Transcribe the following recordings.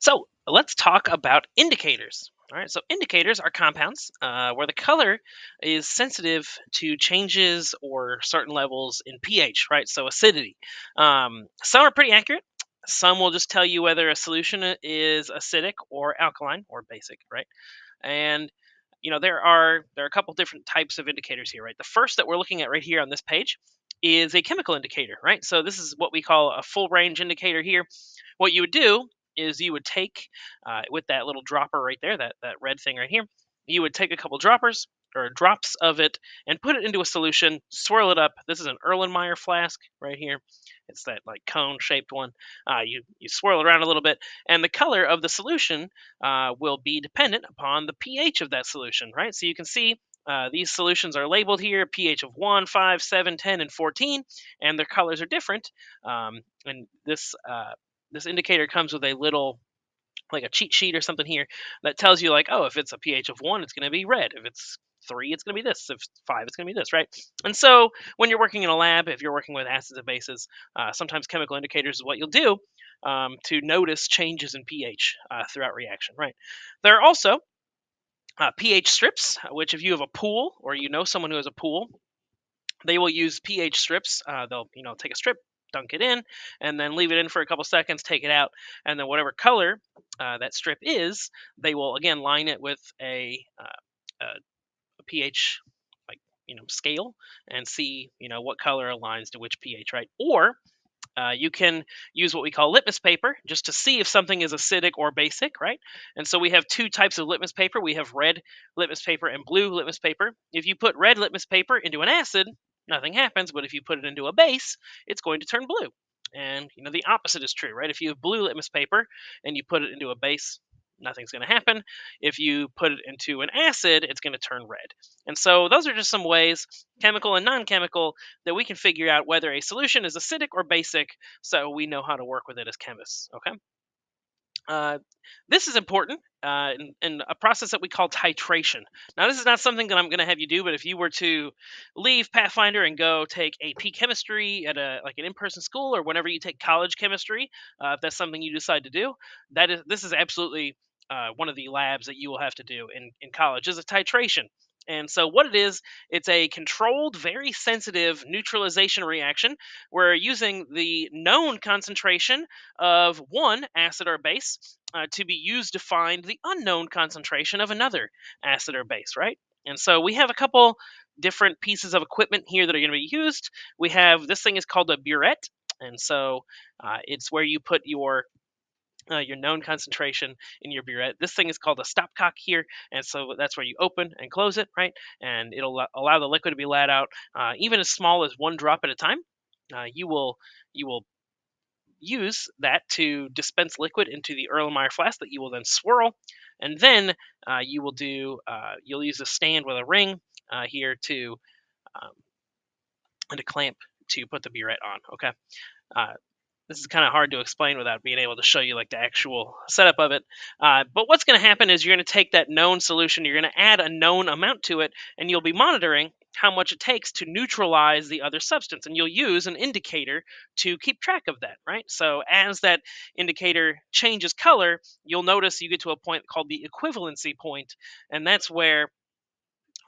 So let's talk about indicators. All right, so indicators are compounds where the color is sensitive to changes or certain levels in pH, right? So acidity. Some are pretty accurate. Some will just tell you whether a solution is acidic or alkaline or basic, right? And there are a couple different types of indicators here, right? The first that we're looking at right here on this page is a chemical indicator, right? So this is what we call a full range indicator here. What you would do is you would take with that little dropper right there, that red thing right here, you would take a couple droppers or drops of it and put it into a solution, swirl it up. This is an Erlenmeyer flask right here. It's that like cone shaped one. You swirl it around a little bit, and the color of the solution will be dependent upon the pH of that solution, right? So you can see these solutions are labeled here pH of 1, 5, 7, 10, and 14, and their colors are different. And this indicator comes with a little like a cheat sheet or something here that tells you like, oh, if it's a pH of 1, it's going to be red. If it's 3, it's going to be this. If it's 5, it's going to be this, right? And so when you're working in a lab, if you're working with acids and bases, sometimes chemical indicators is what you'll do to notice changes in pH throughout reaction, right? There are also pH strips, which if you have a pool or you know someone who has a pool, they will use pH strips. They'll take a strip, dunk it in, and then leave it in for a couple seconds, take it out, and then whatever color that strip is, they will again line it with a pH like scale and see what color aligns to which pH, right? Or you can use what we call litmus paper just to see if something is acidic or basic, right? And so we have two types of litmus paper. We have red litmus paper and blue litmus paper. If you put red litmus paper into an acid, nothing happens. But if you put it into a base, it's going to turn blue. And the opposite is true, right? If you have blue litmus paper and you put it into a base, nothing's going to happen. If you put it into an acid, it's going to turn red. And so those are just some ways, chemical and non-chemical, that we can figure out whether a solution is acidic or basic, so we know how to work with it as chemists. Okay. Uh, this is important in a process that we call titration. Now, this is not something that I'm going to have you do, but if you were to leave Pathfinder and go take AP chemistry at an in-person school, or whenever you take college chemistry, if that's something you decide to do, this is absolutely one of the labs that you will have to do in college is a titration. And so, what it is, it's a controlled, very sensitive neutralization reaction. We're using the known concentration of one acid or base to be used to find the unknown concentration of another acid or base, right? And so we have a couple different pieces of equipment here that are going to be used. We have this thing is called a burette, and so it's where you put your known concentration in your burette. This thing is called a stopcock here, and so that's where you open and close it, right? And it'll allow the liquid to be let out, even as small as one drop at a time. You will use that to dispense liquid into the Erlenmeyer flask that you will then swirl, and then you'll use a stand with a ring here to um, and a clamp to put the burette on. Okay. Uh, this is kind of hard to explain without being able to show you like the actual setup of it. But what's going to happen is you're going to take that known solution, you're going to add a known amount to it, and you'll be monitoring how much it takes to neutralize the other substance. And you'll use an indicator to keep track of that, right? So as that indicator changes color, you'll notice you get to a point called the equivalency point, and that's where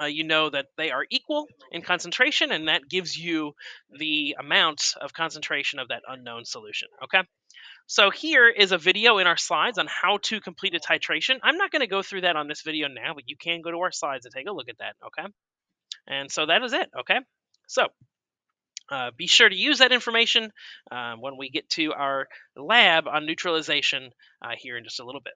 you know that they are equal in concentration, and that gives you the amount of concentration of that unknown solution. Okay. So here is a video in our slides on how to complete a titration. I'm not going to go through that on this video now, but you can go to our slides and take a look at that. Okay. And so that is it. Okay. So be sure to use that information when we get to our lab on neutralization here in just a little bit.